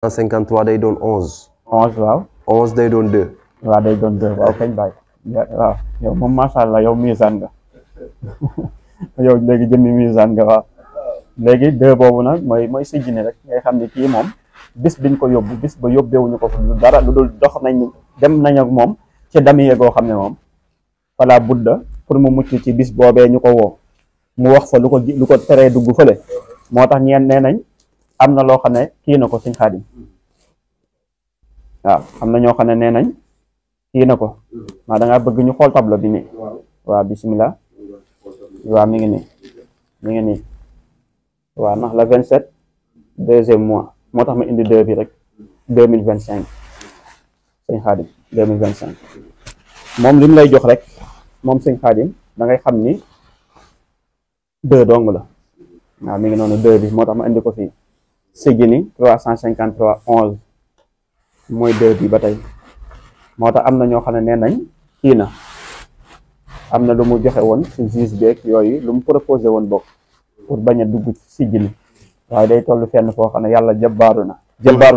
153 day doon 11. 11 waaw. 11 day doon 2. waaw day doon 2 waaw kañ bàyyi. waaw yow moom macha allah yow misaan nga yow léegi jëmmi misaan nga waaw. léegi 2 boobu nag mooy sijjini rek ngay xam ne kii moom bis biñ ko yóbbu bis ba yóbbeewuñu ko lu dara lu dul dox nañ dem nañ ak moom ci damiye goo xam ne moom fala budda pour mu mucc ci bis boobee ñu ko woo mu wax fa lu ko teree dugg fële moo tax ñeen nee nañ am na loo xam ne kii na ko Sëñ Xaadim waaw am na ñoo xam ne nee nañ kii na ko maa da ngaa bëgg ñu xool tableau bi nii waaw bismillah waaw mi ngi nii waaw ndax la 27 deuxième mois moo tax ma indi 2 bi rek 2025 Sëñ Xaadim 2025 moom li mu lay jox rek moom Sëñ Xaadim da ngay xam ni 2 dong la waaw mi ngi noonu 2 bi moo tax ma indi ko fii Sijjini 353 11 mooy 2 bi ba tey moo tax am na ñoo xam ne nee nañ kii na am na lu mu joxe woon ci juge beeg yooyu lu mu proposé woon bokk pour bañ a dugg ci Sijjini waaye day toll fenn foo xam ne yàlla jabaaru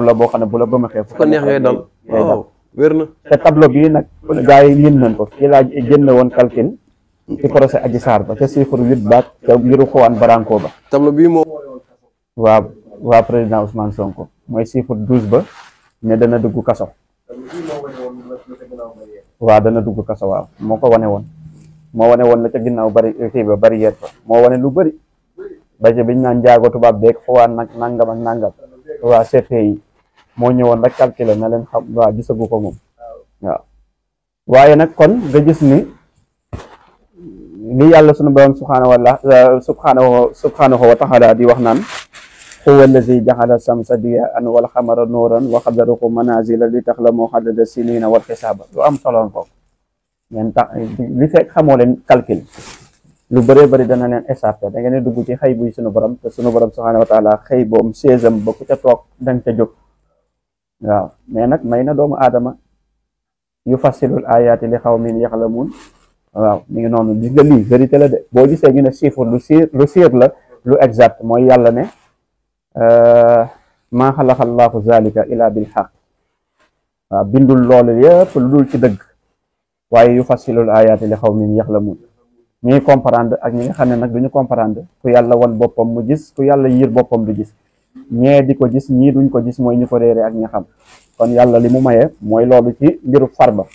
la boo xam ne bu la bëma xeef ko neex ngay dal waaw wér na te tableau bii nag gars yi lim nañ ko kii laa génn woon calcul ci procès Adji Sarr ba ca chiffre 8 baat ca mbiru Juan Branco ba tableau bii moo waa président Ousmane Sonko mooy chiffre 12 ba ne dana dugg kaso waaw dana dugg kaso waaw moo ko wane woon la ca ginnaaw kii ba barrière ba moo wane lu bëri ba ci biñ naan njaago tubaab beeg xuwaan nag nangam ak nangam waa CPI moo ñëwoon rek calculer na leen xam waa gisagu ko moom waaw waaye nag kon nga gis ni li yàlla sunu borom subhanahu wa taala di wax naan huwa allazi jaxala samsa diyaan wal xamara nuuran wa xadarahu manazila li taxlamu xadada sinina wal xisaaba lu am soloon foofu ngeen tax li fekk xamoo leen calcul lu bëree bëri dana leen échappé da ngeen dugg ci xëy buy sunu borom te sunu borom subhanahu wa taala xëy boom séesam ba ku ca toog danga ca jóg waaw mais nag may na doomu aadama yu fassilul ayaati li xawmin yaxlamuun waaw mi ngi noonu gis nga lii vérité la de boo gisee ñu ne chiffre lu siir la lu exact mooy yàlla ne maa xalaqa llaahu zalika illa bil xaq waaw bindul loolu yëpp lu dul ci dëgg waaye yu fassilul ayaati li xawmin yaxlamuun ñi comprendre ak ñi nga xam ne nag duñu comprendre ku yàlla wan boppam mu gis ku yàlla yiir boppam du gis ñee di ko gis ñii duñ ko gis mooy ñu ko réere ak ñi xam kon yàlla li mu mayee mooy loolu ci mbiru farba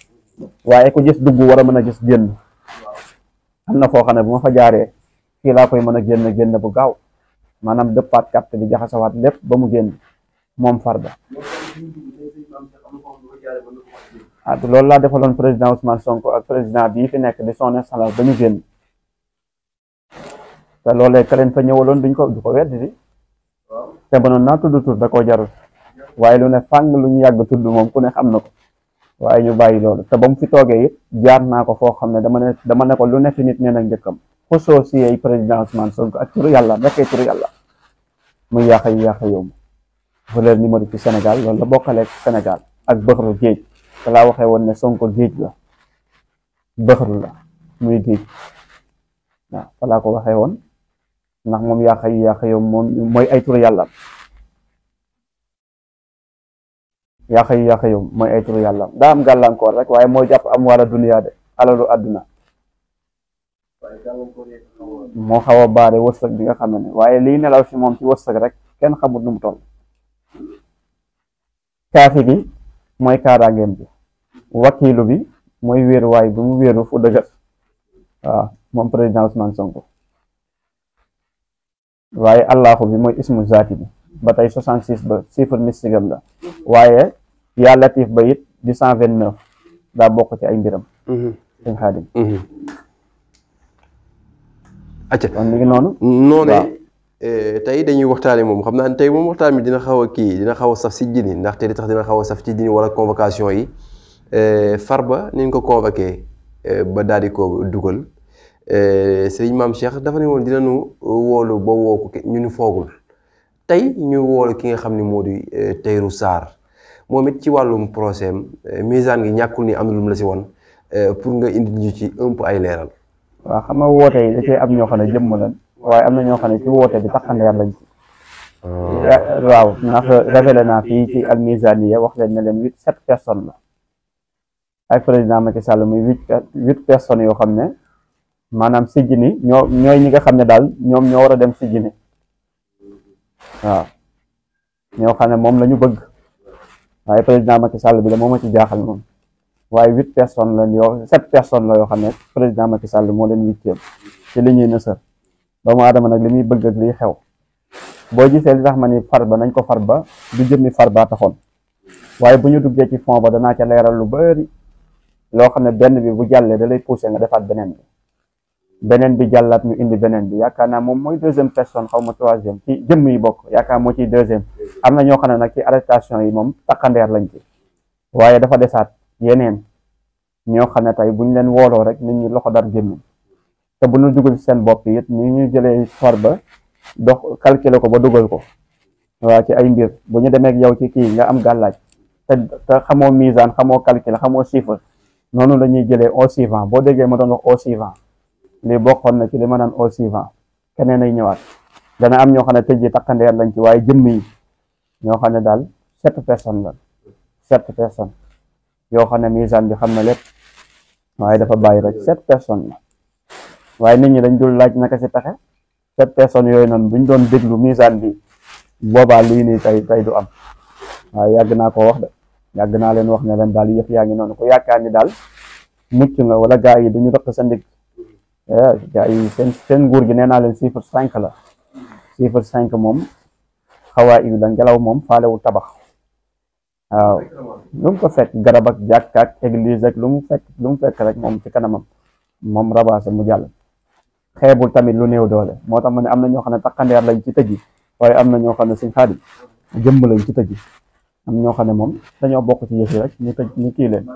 waaye ku gis dugg war a mën a gis génn am na foo xam ne bu ma fa jaaree fii laa koy mën a génn bu gaaw maanaam dëppaat carte bi jaxasawaat lépp ba mu génn moom farba loolu laa defaloon président Ousmane Sonko ak président bii fi nekk di son excellence ba ñu génn te loolee ka leen fa ñëwaloon du ko weddi di te mënoon naa tudd tur da koo jarul waaye lu ne fàng lu ñu yàgg tudd moom ku ne xam na ko waaye ñu bàyyi loolu te ba mu fi toogee it jaar naa ko foo xam ne dama ne ko lu nekk nit nee na njëkkam xusoo si ay président Ousmane Sonko ak turu yàlla nekkee turu yàlla muy yaaxa yow valeur numéro ci Sénégal loolu la bokkaleeg Sénégal ak bëxru géej te laa waxee woon ne Sonko géej la bëxru la muy géej waaw fa laa ko waxee woon ndax moom yaaxa yow moom mooy ay turu yàlla yaaxa yow mooy ay turu yàlla daa am gàllankoor rek waaye mooy jàpp am wala duniyaa de alalu àdduna moo xaw a baare wërsëg bi nga xam ne waaye liy nelaw si moom ci wërsëg rek kenn xamut nu mu toll kaafi gi mooy kaaraangeem bi wakiilu bi mooy wéeruwaay bi mu wéeru fu dëgër waaw moom président Ousmane Sonko waaye allahu bi mooy ismu zaati bi ba tey 66 ba chiffre mystigam la waaye yaa latif ba it di 129 daa bokk ci ay mbiram Sëñ Xaadim acca kon mi ngi noonu tey dañuy waxtaane moom xam naa ne tey moom waxtaan mi dina xaw a dina xaw a saf si Sijjini ndaxte li tax dina xaw a saf ci dini wala convocation yi Farba ni ñu ko convoqué ba daal di ko dugal sëriñ Maam Cheikh dafa ne woon dinañu woolu ba woo ko ñu ni foogul tey ñu woolu ki nga xam ne moo di Tahirou Sarr moom it ci wàllum procès misaan gi ñàkkul ni am na lu mu la si woon pour nga indi ñu ci un peu ay leeral. waaw xam nga woote yi da cee am ñoo xam ne jëmm lan waaye am na ñoo xam ne ci woote bi taxandeer lañ ci waaw ndax révélé naa fii ci almizaniya wax leen ne leen 7 personnes la ay président Macky Sall muy 8 personnes yoo xam ne maanaam sijjini ñooy ñi nga xam ne daal ñoom ñoo war a dem sijjini waaw ñoo xam ne moom la ñu bëgg waaye président Macky Sall bi la moo ma ci jaaxal moom waaye 8 personnes la yoo 7 personnes la yoo xam ne président Macky Sall moo leen 8e ci li ñuy nësër doomu aadama nag li muy bëgg ak liy xew boo gisee li tax ma ni Farba nañ ko Farba du jëmmi Farba taxoon waaye bu ñu duggee ci fond ba danaa ca leeral lu bari loo xam ne benn bi bu jàllee da lay poussé nga defaat beneen bi jàllaat ñu indi beneen bi yaakaar naa moom mooy 2e personne xaw ma 3e ci jëmm yi bokk yaakaar moo ciy 2e am na ñoo xam ne nag ci arrestation yi moom takkandeer lañ ci waaye dafa desaat yeneen ñoo xam ne tey buñ leen wooloo rek nit ñi loxo dar gémmiñ te bu ñu dugal seen bopp it ni ñu jëlee Farba dox calculer ko ba dugal ko waaw ci ay mbir bu ñu demee ak yow ci kii nga am gàllaaj te xamoo misaan xamoo calculer xamoo chiffre noonu la ñuy jëlee au suivant boo déggee ma doon wax au suivant lii bokkoon na ci li ma naan au suivant keneen ay ñëwaat dana am ñoo xam ne tëj yi takkandeer lañ ci waaye jëmm yi ñoo xam ne daal 7 personnes la 7 personnes yoo xam ne misaan bi xam na lépp waaye dafa bàyyi rek 7 personnes la waaye nit ñi dañ dul laaj naka si pexe 7 personnes yooyu noonu buñ doon déglu misaan bi boobaa lii nii tey du am waaye yàgg naa ko wax de yàgg naa leen wax ne leen daal yëf yaa ngi noonu ku yaakaar ni daal mucc nga wala gaa yi duñu rëq sa ndig gaa yi seen nguur gi nee naa leen chiffre 5 la chiffre 5 moom xawaa ibi la ngelaw moom faalewul tabax waaw lu mu ko fekk garab ak jàkk ak église ak lu mu fekk rek moom ci kanamam moom rabaase mu jàll xeebul tamit lu néew doole moo tax ma ne am na ñoo xam ne takkandeer lañ ci tëj yi waaye am na ñoo xam ne suñ xaadim jëmm lañ ci tëj yi am ñoo xam ne moom dañoo bokk ci yëf yi rek ñu tëj ñu kii leen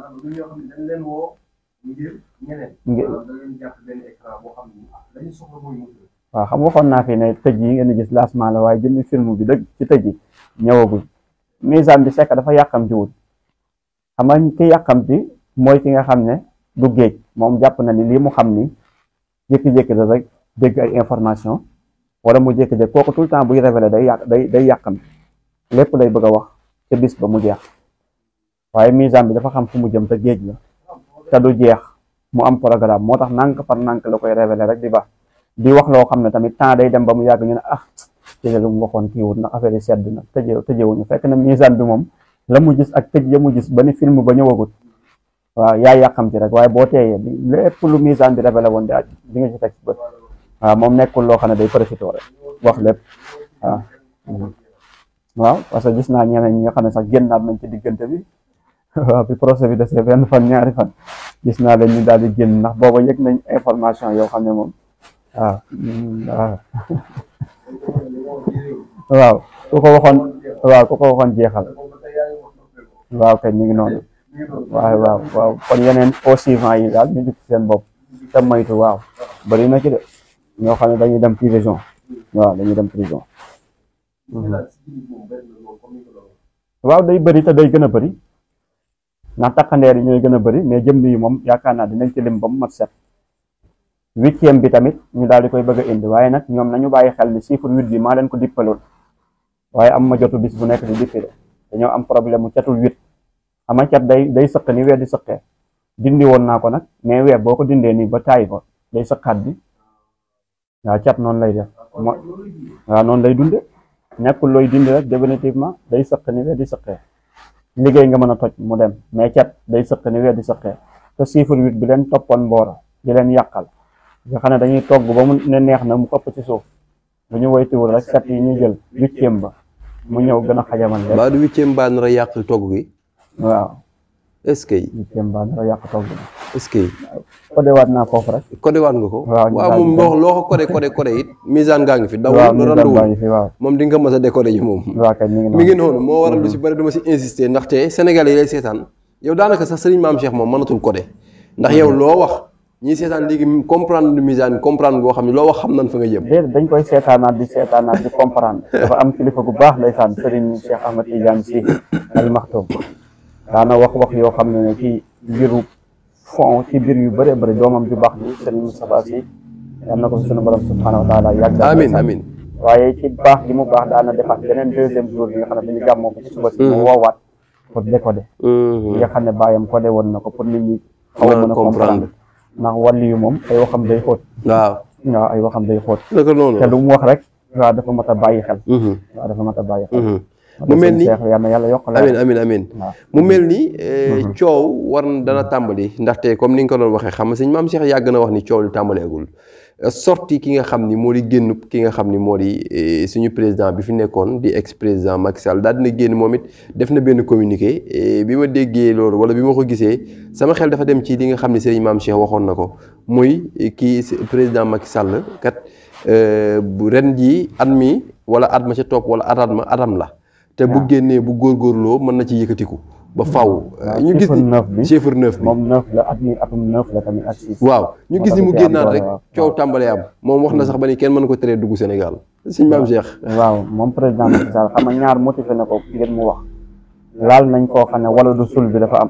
waaw xam waxoon naa fi ne tëj yi ngeen di gis lancement la waaye jëmmi film bi dëgg ci tëj yi ñëwagul misaan bi sekk dafa yàkkamtiwul xam nga ki yàkkamti mooy ki nga xam ne du géej moom jàpp na ni lii mu xam ni jékki-jékki la rek dégg ay information wala mu jékki-jékki kooku tout le temps buy révélé day yàkkamti lépp lay bëgg a wax te bis ba mu jeex waaye misaan bi dafa xam fu mu jëm te géej la te du jeex mu am programme moo tax nànk par nànk la koy révélé rek di baax di wax loo xam ne tamit temps day dem ba mu yàgg ñu ne ci lu mu waxoon kii wut ndax affaire yi sedd na tëjewuñu fekk na misaan bi moom la mu gis ak tëj ya mu gis ba ni film ba ñëwagut waaw yaa yàqamti rek waaye boo teeyee lépp lu misaan bi révélé woon di nga ci teg bët waaw moom nekkul loo xam ne day profité rek wax lépp waaw parce que gis naa ñeneen ñi nga xam ne sax génnaat nañ ci diggante bi waaw bi procès bi desee benn fan ñaari fan gis naa leen ñu daal di génn ndax booba yëg nañ information yoo xam ne moom waaw ku ko waxoon jeexal waaw kay ñu ngi noonu waaw kon yeneen au suivant yi daal ñu dugg seen bopp te moytu waaw bari na ci de ñoo xam ne dañuy dem prison waaw dañuy dem prison waaw day bëri te day gën a bëri ndax takkandeer yi ñooy gën a bëri mais jëmm yi moom yaakaar naa dinañ ci lim ba mu mat 7 8e bi tamit ñu daal di koy bëgg a indi waaye nag ñoom nañu bàyyi xel ni chiffre 8 bi maa leen ko dippaloon waaye am ma jotu bis bu nekk di dippile dañoo am problème mu catul 8 ama cat day sëq ni weer di sëqee dindi woon naa ko nag mais weer boo ko dindee nii ba taay ko day sëqaat bi waaw cat noonu lay def waaw noonu lay dunde nekkul looy dindi rek définitivement day sëq ni weer di sëqee liggéey nga mën a toj mu dem mais cat day sëq ni weer di sëqee te chiffre 8 bi leen toppoon mboora di leen yàqal nga xam ne dañuy togg ba mu ne neex na mu ëpp ci suuf bu ñu woytuwul rek 7 yi ñu jël 8e ba mu ñëw gën a xajamal leen. ba du 8e ba nar a yàq togg gi. waaw. est-ce que. 8e ba nar a yàq togg gi. est-ce que. kodewaat naa foofu rek. kodewaat nga ko. waaw moom loo ko codé it. misaan gaa ngi fi. dawul randuwul moom di nga mës a décoder ji moom. waaw kay mi ngi noonu moo waral lu si bëri dama si insister ndaxte Sénégal yi lay seetaan yow daanaka sax sëriñ Maam Cheikh moom mënatul codé ndax yow loo wax. ñii seetaan léegi comprendre lu misaan comprendre boo xam ne loo wax xam nañ fa nga jëm. déedéet dañ koy seetaanaat di comprendre dafa am kilifa gu baax ndeysaan Serigne Cheikh Ahmed Tidiane Sy Al Maktoum daana wax yoo xam ne ci mbiru fond ci mbir yu bëree bëri doomam ju baax bi Serigne Moustapha Sy yal na ko fi sunu borom subhanahu wa taala yàgg. amiin amiin waaye ci baax gi mu baax daana defaat beneen deuxième jour bi nga xam ne dañu gàmmoo ko ci suba si mu woowaat pour décoder li nga xam ne bàyyam codé woon na ko pour nit ñi xaw a mën a comprendre ndax wàllu yu moom ay waxam day xóot waaw ay waxam day xóot naka noonu te lu mu wax rek waaw dafa mat a bàyyi xel waaw dafa mat a bàyyi xel mu mel ni yàlla yokk amiin mu mel ni coow war dana tàmbali ndaxte comme ni nga ko doon waxee xam nga sëñ Maam Cheikh yàgg na wax ni coow li tàmbaleegul sorti ki nga xam ni moo di génn ki nga xam ni moo di suñu président bi fi nekkoon di ex président Macky Sall daal dina génn moom it def na benn communiqué bi ma déggee loolu wala bi ma ko gisee sama xel dafa dem ci li nga xam ni sëñ Maam Cheikh waxoon na ko muy kii président Macky Sall kat bu ren jii at mi wala at ma ca topp wala atam la te bu génnee bu góorgóorloo mën na ci yëkkatiku ba faaw. ñu gis ni chiffre 9 bi moom 9 la at mi atum 9 la tamit ak 6. waaw ñu gis ni mu génnaat rek coow tàmbalee am moom wax na sax ba ni kenn mën ko teree dugg Sénégal sëñ Maam Cheikh. waaw moom président Macky Sall xam nga ñaar motivé na ko ngir mu wax laal nañ koo xam ne wala du sul bi dafa am.